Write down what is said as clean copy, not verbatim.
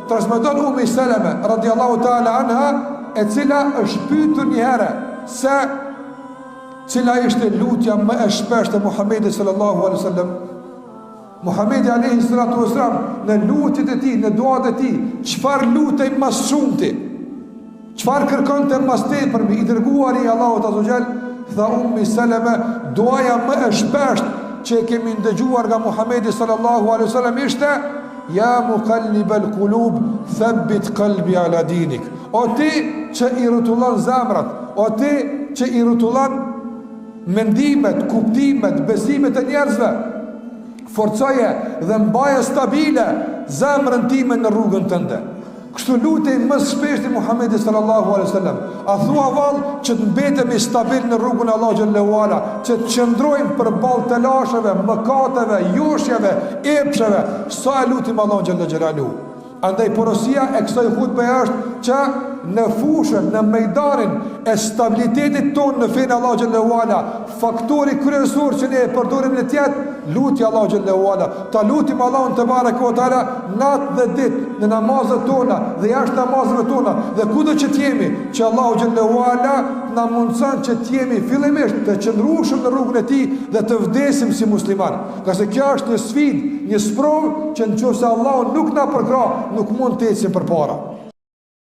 transmeton Ummi Salama radhiyallahu ta'ala anha, e cila është pyetur një herë se cila ishte lutja më e shpeshtë e Muhamedit sallallahu alaihi wasallam. Muhamedi alayhi salatu wasallam në lutjet e tij, në duat e tij, çfarë lutej më shumë ti? Çfarë kërkonte më tepër i dërguari i Allahut azza wa jall? Tha Ummi Salama, duaja më e shpeshtë që kemi ndëgjuar nga Muhamedi sallallahu alaihi wasallam ishte: Ja muqallibal qulub, thabbit qalbi ala dinik. O ti që i rrotullon zemrat, o ti që i rrotullon mendimet, kuptimet, besimet e njerëzve, forcoje dhe mbaje stabile zemrën time në rrugën tënde. Kështu lutej më shpesh te Muhamedi sallallahu alaihi wasallam. A thua vallë që të mbetemi stabil në rrugën e Allahut xhallahu ala, që të qëndrojmë përballë të lashëve, mëkateve, joshjeve, epsheve, sa lutim Allahun xhallahu xhelalu. Andaj porosia e kësaj hutbe është që në fushën, në mejdarin e stabilitetit tonë në fenë Allahu xhallahu ala, faktori kryesor që ne e përdorim në tjetë, lutja Allahu xhallahu ala. Ta lutim Allahun te bareke ve teala natë dhe ditë në namazet tona dhe jashtë namazeve tona dhe kudo që të jemi, që Allahu xhallahu ala na mundson që të jemi fillimisht të qëndrueshëm në rrugën e tij dhe të vdesim si musliman. Qase kjo është një sfidë, një sprovë që nëse Allahu nuk na përkrah, nuk mund të ecim përpara.